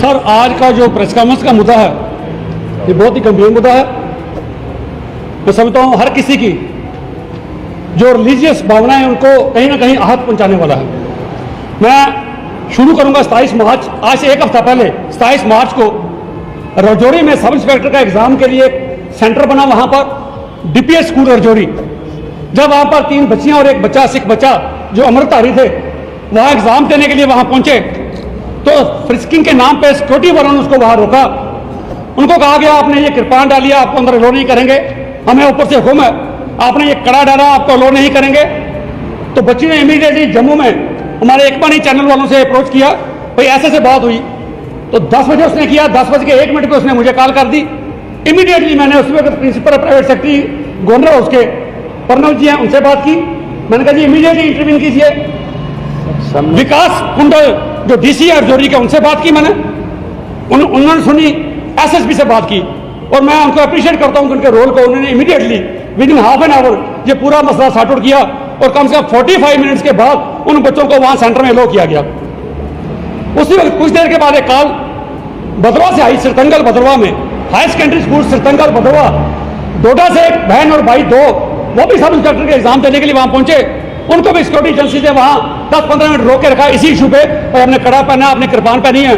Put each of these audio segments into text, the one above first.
Sir, आज का जो प्रेस कॉन्फ्रेंस का मुद्दा है ये बहुत ही गंभीर मुद्दा है। मैं समझता हूँ हर किसी की जो रिलीजियस भावनाएं हैं उनको कहीं ना कहीं आहत पहुंचाने वाला है। मैं शुरू करूंगा 27 मार्च, आज से एक हफ्ता पहले 27 मार्च को रजौरी में सब इंस्पेक्टर का एग्जाम के लिए सेंटर बना, वहां पर डीपीएस स्कूल रजौरी। जब वहां पर 3 बच्चियां और एक बच्चा, सिख बच्चा जो अमृतधारी थे, वहां एग्जाम देने के लिए वहां पहुंचे तो फ्रिस्किंग के नाम पे सिक्योरिटी वालों ने उसको वहां रोका। उनको कहा गया आपने ये कृपान डाली, आपको अंदर अलो नहीं करेंगे, हमें ऊपर से हुक्म है, आपने ये कड़ा डाला, आपको अलो नहीं करेंगे। तो बच्ची ने इमीडिएटली जम्मू में हमारे एकपानी चैनल वालों से अप्रोच किया, भाई ऐसे से बात हुई। तो 10 बजे उसने किया, 10:01 पे उसने मुझे कॉल कर दी। इमीडिएटली मैंने उस वक्त प्रिंसिपल प्राइवेट सेक्रेटरी गोंडरा उसके प्रणव जी हैं, उनसे बात की। मैंने कहा जी इमीडिएटली इंटरव्यू कीजिए। विकास कुंडल जो डीसी है रजौरी के, उनसे बात की मैंने, उन्होंने सुनी। एसएसपी से बात की और मैं उनको अप्रिशिएट करता हूं उनके रोल को। उन्होंने immediately with in half an hour ये पूरा मसला सॉर्ट आउट किया और कम से कम 45 मिनट्स के बाद उन बच्चों को वहां सेंटर में लो किया गया। उसी वक्त कुछ देर के बाद एक कॉल भदरवा से आई, सिरतंगल भदरवा में, हाई सेकेंडरी स्कूल सिरतंगल भदरवा, डोडा से एक बहन और भाई, 2 वो भी सब इंस्पेक्टर के एग्जाम देने के लिए वहां पहुंचे। उनको भी सिक्योरिटी एजेंसी से वहां 10-15 मिनट रोक के रखा इसी इशू पे, और हमने कड़ा पहना, आपने कृपान पहनी है।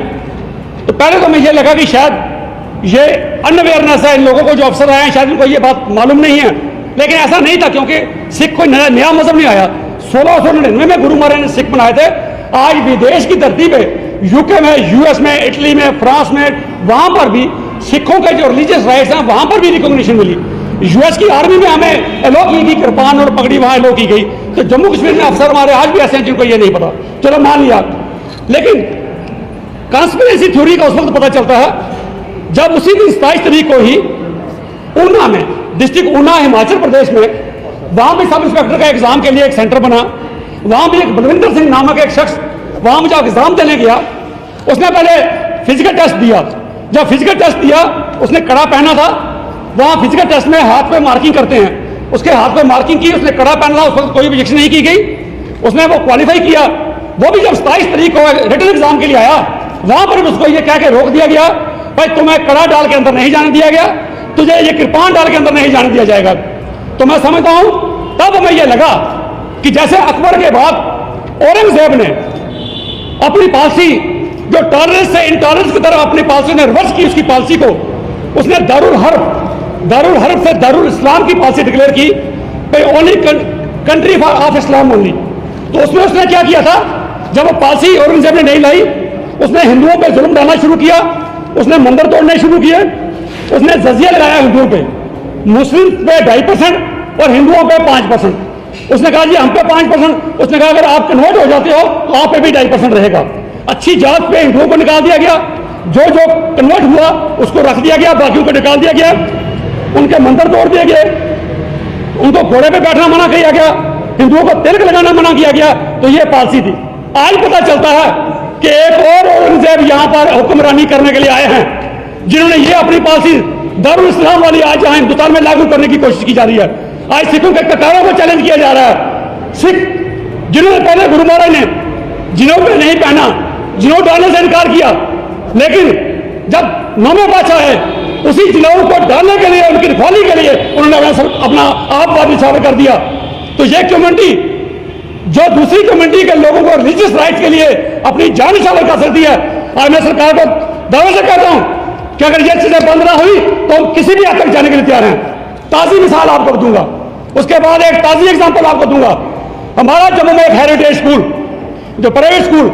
तो पहले तो मैं ये लगा कि शायद ये अनअवेयरनेस है इन लोगों को, जो अफसर आए हैं शायद इनको ये बात मालूम नहीं है, लेकिन ऐसा नहीं था क्योंकि सिख कोई नया मजहब नहीं आया। 1699 में गुरु महाराज ने सिख बनाए थे। आज विदेश की धरती पे, यूके में, यूएस में, इटली में, फ्रांस में, वहां पर भी सिखों के जो रिलीजियस राइट्स हैं वहां पर भी रिकॉग्निशन मिली। यूएस की आर्मी में हमें एलो की गई, कृपान और पगड़ी वहां एलो की गई। तो जम्मू कश्मीर में अफसर हमारे आज भी ऐसे हैं जिनको ये नहीं पता, चलो मान लिया। लेकिन कॉन्स्पिरेसी थ्योरी का उस वक्त पता चलता है जब उसी दिन 27 तारीख को ही ऊना में, डिस्ट्रिक्ट ऊना हिमाचल प्रदेश में, वहां भी सब इंस्पेक्टर का एग्जाम के लिए एक सेंटर बना। वहां भी एक बलविंदर सिंह नामक एक शख्स वहां मुझे एग्जाम देने गया। उसने पहले फिजिकल टेस्ट दिया। जब फिजिकल टेस्ट दिया उसने कड़ा पहना था। वहां फिजिकल टेस्ट में हाथ पे मार्किंग करते हैं, उसके हाथ पे मार्किंग की, उसने कड़ा पहना था, उस वक्त कोई ऑब्जेक्शन नहीं की गई, उसने वो क्वालिफाई किया। वो भी जब 27 तारीख को रिटन एग्जाम के लिए आया, वहां पर उसको ये कह के रोक दिया गया, भाई तुम्हें कड़ा डाल के अंदर नहीं जाने दिया गया, तुझे ये कृपान डाल के अंदर नहीं जाने दिया जाएगा। तो मैं समझता हूं तब हमें यह लगा कि जैसे अकबर के बाद औरंगजेब ने अपनी पॉलिसी जो टॉलरेंस से इनटॉलरेंस की तरफ अपनी पॉलिसी ने रिवर्स की, उसकी पॉलिसी को उसने दारुल हर्ब से दारुल इस्लाम की पॉलिसी डिक्लेयर की, भाई only country for of Islam only. तो उसमें उसने क्या किया था, जब वो पॉलिसी औरंगजेब ने नहीं लाई, उसने हिंदुओं पे जुल्म डालना शुरू किया, उसने मंदिर तोड़ने शुरू किए, उसने जजिया लगाया हिंदुओं पे, मुस्लिम पे 2.5% और हिंदुओं पे 5%। उसने कहा जी हम पे 5%, उसने कहा अगर आप कन्वर्ट हो जाते हो तो आप पे भी 2.5% रहेगा। अच्छी जात पे हिंदुओं को निकाल दिया गया, जो कन्वर्ट हुआ उसको रख दिया गया, बाकियों को निकाल दिया गया, उनके मंदिर तोड़ दिए गए, उनको घोड़े पे बैठना मना किया गया, हिंदुओं को तिलक लगाना मना किया गया। तो ये पॉलिसी थी। आज पता चलता है कि एक और औरंगजेब यहां पर हुक्मरानी करने के लिए आए हैं, जिन्होंने ये अपनी पॉलिसी दारुल इस्लाम वाली आज यहां हिंदुस्तान में लागू करने की कोशिश की जा रही है। आज सिखों के ककारों को चैलेंज किया जा रहा है। सिख जिन्होंने पहले गुरु महाराज ने जिन्हों पे नहीं पहना, जिन्हों डालने से इनकार किया, लेकिन जब 9वें बादशाह है उसी जिन्हों को डालने के लिए, उनकी रखवाली के लिए उन्होंने अपना आप वाद निछावर कर दिया। तो ये कम्युनिटी जो दूसरी कम्युनिटी के लोगों को रिलीजियस राइट्स के लिए अपनी जान निछावर कर सकती है, आज मैं सरकार को दावे से कहता हूं कि अगर ये चीजें बंद ना हुई तो हम किसी भी हद तक जाने के लिए तैयार हैं। ताजी मिसाल आपको दूंगा, उसके बाद एक ताजी एग्जाम्पल आपको दूंगा। हमारा जम्मू में एक हेरिटेज स्कूल, जो प्राइवेट स्कूल,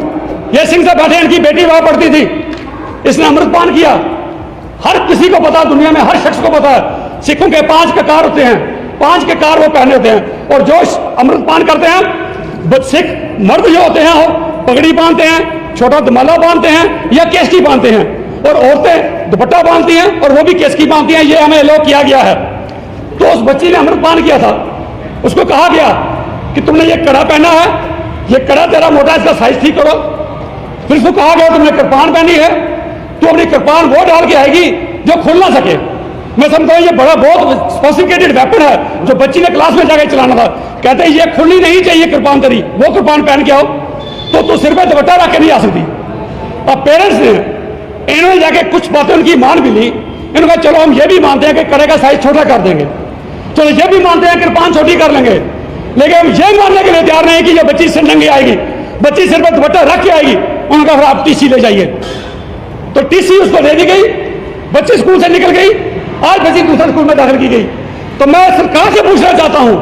ये सिंह से बैठे, इनकी बेटी वहां पढ़ती थी, इसने अमृतपान किया। हर किसी को पता, दुनिया में हर शख्स को पता है सिखों के 5 ककार होते हैं, 5 ककार वो पहने होते हैं, और जो अमृतपान करते हैं सिख मर्द जो होते हैं वो पगड़ी बांधते हैं, छोटा दमाला बांधते हैं या केसकी बांधते हैं, और औरतें दुपट्टा बांधती हैं और वो भी केसकी बांधती हैं। ये हमें अलाउ किया गया है। तो उस बच्ची ने अमृतपान किया था, उसको कहा गया कि तुमने ये कड़ा पहना है, ये कड़ा तेरा मोटा, इसका साइज ठीक करो। फिर उसको कहा गया तुमने कृपान पहनी है, तो अपनी कृपान वो डाल के आएगी जो खुल ना सके। मैं समझता हूँ ये बड़ा बहुत सोफिस्टिकेटेड वेपन है जो बच्ची ने क्लास में जाकर चलाना था। कहते हैं ये खुलनी नहीं चाहिए कृपान तेरी, वो कृपान पहन के आओ, तो तू सिर पे दुपट्टा रख के नहीं आ सकती। अब पेरेंट्स ने इन्होंने जाके कुछ बातें उनकी मान भी ली। इन्होंने कहा चलो हम ये भी मानते हैं कि कड़े का साइज छोटा कर देंगे, चलो ये भी मानते हैं कृपान छोटी कर लेंगे, लेकिन हम ये मानने के लिए तैयार नहीं कि ये बच्ची सिर नंगी आएगी, बच्ची सिर पर दुपट्टा रख के आएगी। उनका फिर आप टीसी ले जाइए, तो टीसी उसको दे दी गई, बच्ची स्कूल से निकल गई, आज बच्ची दूसरे स्कूल में दाखिल की गई। तो मैं सरकार से पूछना चाहता हूं,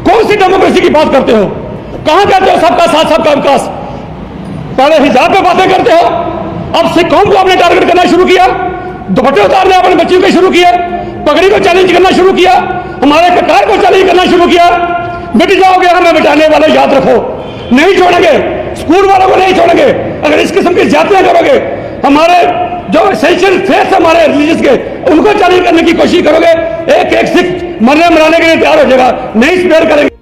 कौन सी डेमोक्रेसी की बात करते हो? कहां कहते हो सबका साथ सबका विकास? पहले हिजाब पे बातें करते हो, अब सिख कौम को आपने टारगेट करना शुरू किया, दुपट्टे उतारने अपने बच्चियों के शुरू किया, पगड़ी को चैलेंज करना शुरू किया, हमारे ककार को चैलेंज करना शुरू किया। मिट जाओगे हमें मिटाने वाले, याद रखो, नहीं छोड़ेंगे, स्कूल वालों को नहीं छोड़ेंगे। अगर इस किस्म की ज्यादतियां करोगे, हमारे जो एसेंशियल फेथ हमारे रिलीजियस के, उनको चैलेंज करने की कोशिश करोगे, एक एक सिख मरने मराने के लिए तैयार हो जाएगा, नहीं स्पेयर करेंगे।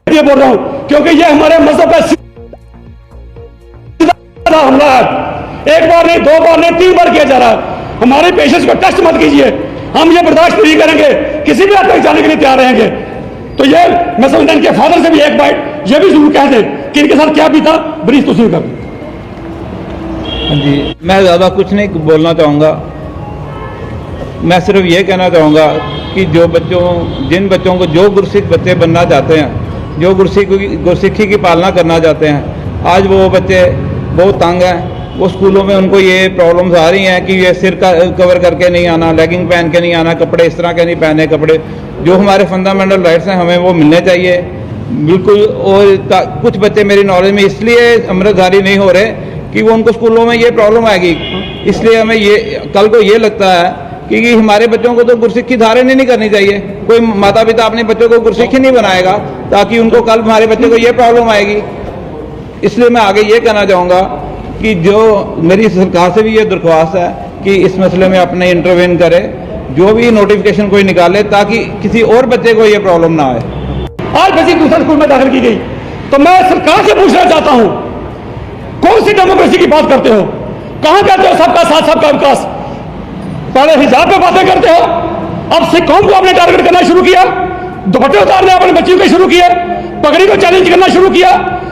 ये बोल रहा हूं क्योंकि ये हमारे मजहब का सीधा हमला है। एक बार नहीं, दो बार नहीं, 3 बार किया जा रहा है। हमारे पेशेंट्स को टेस्ट मत कीजिए, हम ये बर्दाश्त नहीं करेंगे, किसी भी हद तक जाने के लिए तैयार रहेंगे। तो ये मैं समझता हूं इनके फादर से भी एक बाइट ये भी जरूर कह दें कि इनके साथ क्या भी था, ब्रीफ तो सुन कर। हाँ जी, मैं ज़्यादा कुछ नहीं बोलना चाहूँगा। मैं सिर्फ ये कहना चाहूँगा कि जिन बच्चों को जो गुरसिख बच्चे बनना चाहते हैं, जो गुरसिखी की पालना करना चाहते हैं, आज वो बच्चे बहुत तंग हैं। वो स्कूलों में उनको ये प्रॉब्लम्स आ रही हैं कि ये सिर का कवर करके नहीं आना, लेगिंग पहन के नहीं आना, कपड़े इस तरह के नहीं पहने, कपड़े जो हमारे फंडामेंटल राइट्स हैं हमें वो मिलने चाहिए बिल्कुल। और कुछ बच्चे मेरी नॉलेज में इसलिए अमृतधारी नहीं हो रहे कि वो उनको स्कूलों में ये प्रॉब्लम आएगी, इसलिए हमें ये कल को ये लगता है कि हमारे बच्चों को तो गुरसिखी धारण ही नहीं करनी चाहिए। कोई माता पिता अपने बच्चों को गुरसिखी नहीं बनाएगा ताकि उनको कल हमारे बच्चे को ये प्रॉब्लम आएगी। इसलिए मैं आगे ये कहना चाहूँगा कि जो मेरी सरकार से भी ये दरख्वास्त है कि इस मसले में अपने इंटरवेन करे, जो भी नोटिफिकेशन कोई निकाले ताकि किसी और बच्चे को ये प्रॉब्लम ना आए। आज बच्ची दूसरे स्कूल में दाखिल की गई। तो मैं सरकार से पूछना चाहता हूं, कौन सी डेमोक्रेसी की बात करते हो? कहां कहते हो सबका साथ सबका विकास? पहले हिजाब पे बातें करते हो, अब सिख कौम को आपने टारगेट करना शुरू किया, दुपट्टे उतारने अपने बच्चियों के शुरू किए, पगड़ी को चैलेंज करना शुरू किया,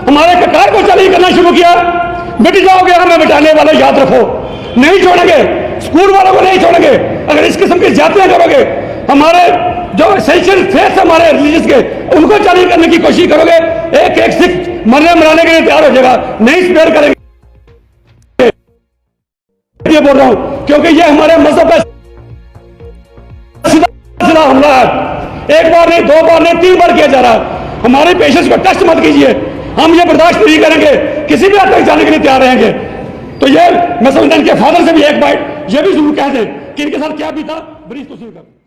हमारे ककार को चैलेंज करना शुरू किया। मिट जाओगे हमें मिटाने वाले, याद रखो, नहीं छोड़ेंगे, स्कूल वालों को नहीं छोड़ेंगे। अगर इस किस्म की ज्यादतियां करोगे, हमारे जो एसेंशियल फेथ हमारे रिलीजियस के, उनको चैलेंज करने की कोशिश करोगे, एक एक सिख मरने मराने के लिए तैयार हो जाएगा, नहीं स्पेयर करेंगे। ये बोल रहा हूं क्योंकि ये हमारे मजहब का सीधा हमला है। एक बार नहीं, दो बार नहीं, 3 बार किया जा रहा है। हमारे पेशेंट्स को टेस्ट मत कीजिए, हम ये बर्दाश्त नहीं करेंगे, किसी भी हद तक जाने के लिए तैयार रहेंगे। तो ये मैं समझता हूं इनके फादर से भी एक बाइट ये भी जरूर कह दें कि इनके साथ क्या भी था, ब्रीफ तो सुन कर।